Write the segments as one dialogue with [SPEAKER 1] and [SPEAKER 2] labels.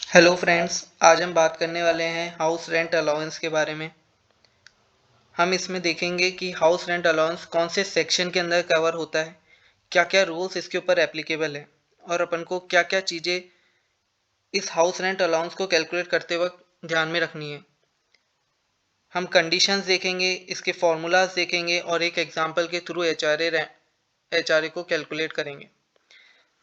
[SPEAKER 1] Hello friends, आज हम बात करने वाले हैं हाउस रेंट अलाउंस के बारे में। हम इसमें देखेंगे कि हाउस रेंट अलाउंस कौन से सेक्शन के अंदर कवर होता है, क्या क्या रूल्स इसके ऊपर एप्लीकेबल है और अपन को क्या क्या चीज़ें इस हाउस रेंट अलाउंस को कैलकुलेट करते वक्त ध्यान में रखनी है। हम कंडीशंस देखेंगे, इसके फॉर्मूलाज देखेंगे और एक एग्जांपल के थ्रू एच आर ए को कैलकुलेट करेंगे।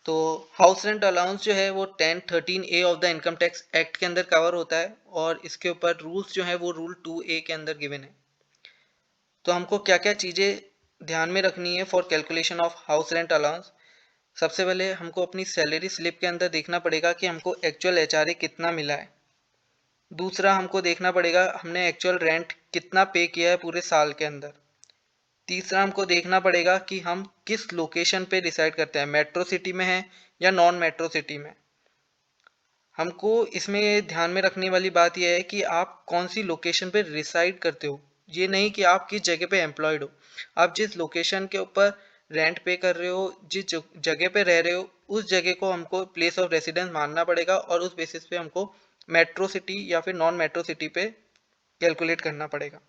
[SPEAKER 1] तो हाउस रेंट अलाउंस जो है वो 10(13)A of the income tax act के अंदर कवर होता है और इसके ऊपर रूल्स जो है वो रूल 2A के अंदर गिवन है। तो हमको क्या क्या चीज़ें ध्यान में रखनी है for calculation of house rent allowance. सबसे पहले हमको अपनी सैलरी स्लिप के अंदर देखना पड़ेगा कि हमको एक्चुअल एचआरए कितना मिला है। दूसरा हमको देखना पड़ेगा हमने एक्चुअल रेंट कितना पे किया है पूरे साल के अंदर। तीसरा हमको देखना पड़ेगा कि हम किस लोकेशन पे डिसाइड करते हैं, मेट्रो सिटी में है या नॉन मेट्रो सिटी में। हमको इसमें ध्यान में रखने वाली बात यह है कि आप कौन सी लोकेशन पे रिसाइड करते हो। ये नहीं कि आप किस जगह पे एम्प्लॉयड हो। आप जिस लोकेशन के ऊपर रेंट पे कर रहे हो, जिस जगह पे रह रहे हो, उस जगह को हमको प्लेस ऑफ रेसिडेंस मानना पड़ेगा और उस बेसिस पे हमको मेट्रो सिटी या फिर नॉन मेट्रो सिटी पे कैलकुलेट करना पड़ेगा।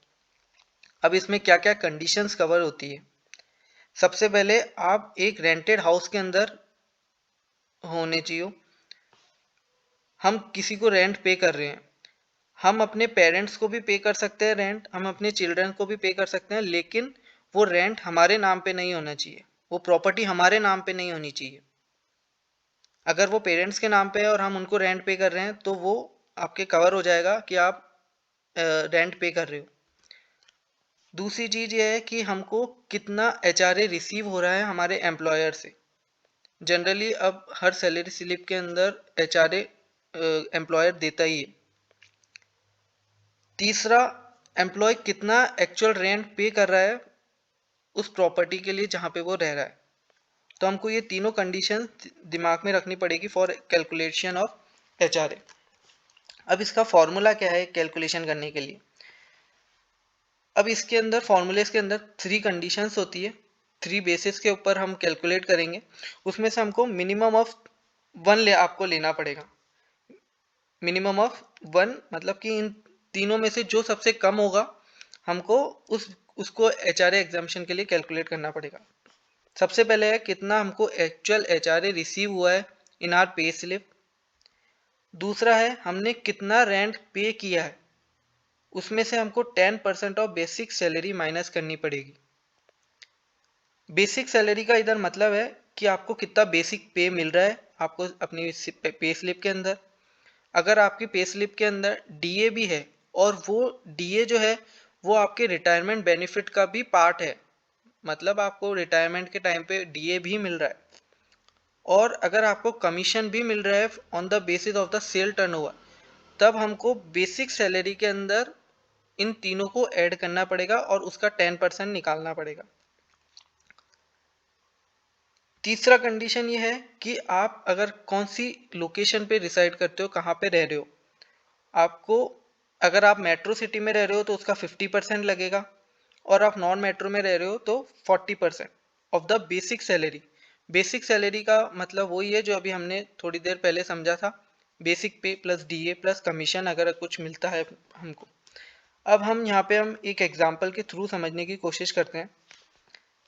[SPEAKER 1] अब इसमें क्या क्या कंडीशंस कवर होती है। सबसे पहले आप एक रेंटेड हाउस के अंदर होने चाहिए। हम किसी को रेंट पे कर रहे हैं, हम अपने पेरेंट्स को भी पे कर सकते हैं रेंट, हम अपने चिल्ड्रन को भी पे कर सकते हैं, लेकिन वो रेंट हमारे नाम पे नहीं होना चाहिए, वो प्रॉपर्टी हमारे नाम पे नहीं होनी चाहिए। अगर वो पेरेंट्स के नाम पे है और हम उनको रेंट पे कर रहे हैं तो वो आपके कवर हो जाएगा कि आप रेंट पे कर रहे हो। दूसरी चीज़ ये है कि हमको कितना एचआरए रिसीव हो रहा है हमारे एम्प्लॉयर से। जनरली अब हर सैलरी स्लिप के अंदर एचआरए एम्प्लॉयर देता ही है। तीसरा, एम्प्लॉय कितना एक्चुअल रेंट पे कर रहा है उस प्रॉपर्टी के लिए जहाँ पे वो रह रहा है। तो हमको ये तीनों कंडीशन दिमाग में रखनी पड़ेगी फॉर कैलकुलेशन ऑफ एचआरए। अब इसका फॉर्मूला क्या है कैलकुलेशन करने के लिए। अब इसके अंदर फॉर्मूलेस के अंदर 3 कंडीशंस होती है, 3 बेसिस के ऊपर हम कैलकुलेट करेंगे। उसमें से हमको मिनिमम ऑफ 1 आपको लेना पड़ेगा। मिनिमम ऑफ 1 मतलब कि इन तीनों में से जो सबसे कम होगा हमको उसको एचआरए एग्जाम्पशन के लिए कैलकुलेट करना पड़ेगा। सबसे पहले है कितना हमको एक्चुअल एचआरए रिसीव हुआ है इन आर पे स्लिप। दूसरा है हमने कितना रेंट पे किया है, उसमें से हमको 10% ऑफ बेसिक सैलरी माइनस करनी पड़ेगी। बेसिक सैलरी का इधर मतलब है कि आपको कितना बेसिक पे मिल रहा है आपको अपनी पे स्लिप के अंदर। अगर आपकी पे स्लिप के अंदर डीए भी है और वो डीए जो है वो आपके रिटायरमेंट बेनिफिट का भी पार्ट है, मतलब आपको रिटायरमेंट के टाइम पे डीए भी मिल रहा है और अगर आपको कमीशन भी मिल रहा है on the basis of the sale turnover, तब हमको बेसिक सैलरी के अंदर इन तीनों को ऐड करना पड़ेगा और उसका 10% निकालना पड़ेगा। तीसरा कंडीशन ये है कि आप अगर कौन सी लोकेशन पे रिसाइड करते हो, कहाँ पे रह रहे हो। आपको अगर आप मेट्रो सिटी में रह रहे हो तो उसका 50% लगेगा और आप नॉन मेट्रो में रह रहे हो तो 40% of the basic salary. Basic salary का मतलब वही है जो अभी हमने थोड़ी देर पहले समझा था, बेसिक पे प्लस डीए प्लस कमीशन अगर कुछ मिलता है हमको। अब हम एक एग्जांपल के थ्रू समझने की कोशिश करते हैं।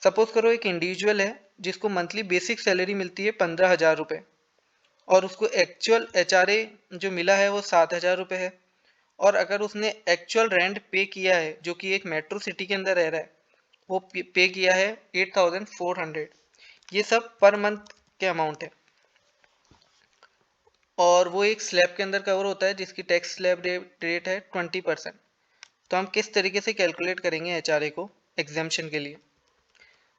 [SPEAKER 1] सपोज करो एक इंडिविजुअल है जिसको मंथली बेसिक सैलरी मिलती है 15,000 रुपये और उसको एक्चुअल एचआरए जो मिला है वो 7,000 रुपये है। और अगर उसने एक्चुअल रेंट पे किया है जो कि एक मेट्रो सिटी के अंदर रह रहा है, वो पे किया है 8,400। ये सब पर मंथ के अमाउंट है और वो एक स्लैब के अंदर कवर होता है जिसकी टैक्स स्लैब रेट है 20%। तो हम किस तरीके से कैलकुलेट करेंगे एचआरए को एग्जाम्पशन के लिए।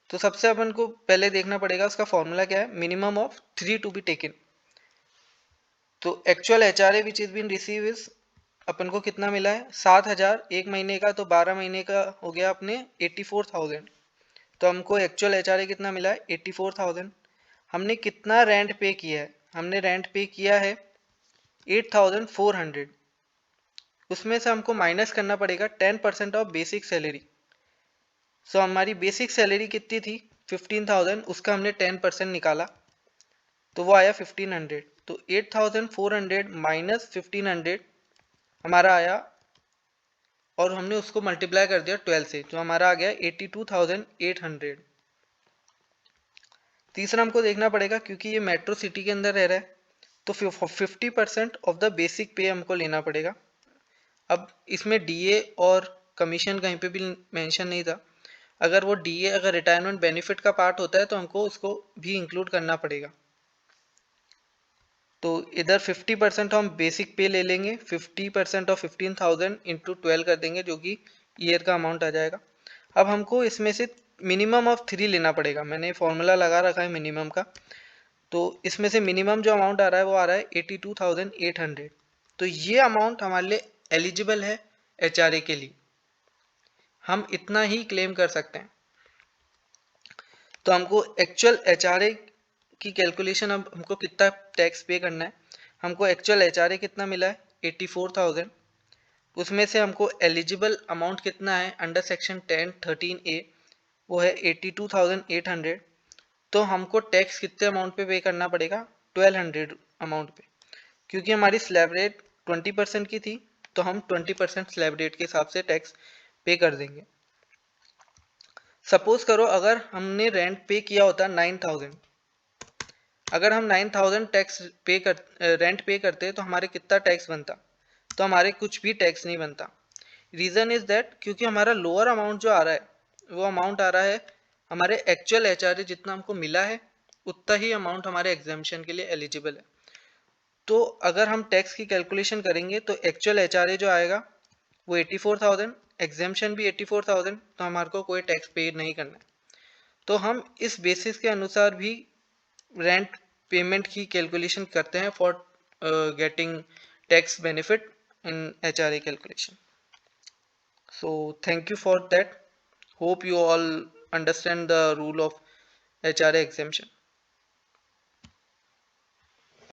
[SPEAKER 1] तो सबसे अपन को पहले देखना पड़ेगा उसका फॉर्मूला क्या है, minimum of 3 to be taken. तो actual HRA which is been receive is, अपन को कितना मिला है 7,000 एक महीने का, तो 12 महीने का हो गया अपने 84,000। तो हमको एक्चुअल एचआरए कितना मिला है 84,000। हमने कितना रेंट पे किया है, हमने रेंट पे किया है 8,400। उसमें से हमको माइनस करना पड़ेगा 10% ऑफ बेसिक सैलरी। सो हमारी बेसिक सैलरी कितनी थी 15,000, उसका हमने 10% निकाला तो वो आया 1,500। तो 8400 माइनस 1500 हमारा आया, और हमने उसको मल्टीप्लाई कर दिया 12 से, जो हमारा आ गया 82,800। तीसरा हमको देखना पड़ेगा, क्योंकि ये मेट्रो सिटी के अंदर रह रहा है, तो 50% ऑफ द बेसिक पे हमको लेना पड़ेगा। अब इसमें डीए और कमीशन कहीं पे भी मेंशन नहीं था। अगर वो डीए अगर रिटायरमेंट बेनिफिट का पार्ट होता है तो हमको उसको भी इंक्लूड करना पड़ेगा। तो इधर 50% हम बेसिक पे ले लेंगे, 50% ऑफ 15,000 इंटू 12 कर देंगे, जो कि ईयर का अमाउंट आ जाएगा। अब हमको इसमें से मिनिमम ऑफ 3 लेना पड़ेगा। मैंने फॉर्मूला लगा रखा है मिनिमम का। तो इसमें से मिनिमम जो अमाउंट आ रहा है वो आ रहा है 82,800। तो ये अमाउंट हमारे लिए एलिजिबल है एचआरए के लिए, हम इतना ही क्लेम कर सकते हैं। तो हमको एक्चुअल एचआरए की कैलकुलेशन, अब हमको कितना टैक्स पे करना है। हमको एक्चुअल एचआरए कितना मिला है 84,000, उसमें से हमको एलिजिबल अमाउंट कितना है अंडर सेक्शन 10(13)A वो है 82,800। तो हमको टैक्स कितने अमाउंट पे करना पड़ेगा 1200 अमाउंट पे, क्योंकि हमारी स्लैब रेट 20% की थी, तो हम 20% स्लैब रेट के हिसाब से टैक्स पे कर देंगे। सपोज करो अगर हमने रेंट पे किया होता 9,000, अगर हम 9,000 टैक्स पे कर रेंट पे करते तो हमारे कितना टैक्स बनता, तो हमारे कुछ भी टैक्स नहीं बनता। रीज़न इज़ दैट क्योंकि हमारा लोअर अमाउंट जो आ रहा है वो अमाउंट आ रहा है हमारे एक्चुअल एचआरए जितना हमको मिला है, उतना ही अमाउंट हमारे एग्जाम्पशन के लिए एलिजिबल है। तो अगर हम टैक्स की कैलकुलेशन करेंगे तो एक्चुअल एचआरए जो आएगा वो 84,000, एग्जाम्पशन भी 84,000, तो हमारे को कोई टैक्स पे नहीं करना है। तो हम इस बेसिस के अनुसार भी रेंट पेमेंट की कैलकुलेशन करते हैं for getting tax benefit in HRA calculation. So thank you for that. Hope you all understand the rule of HRA exemption.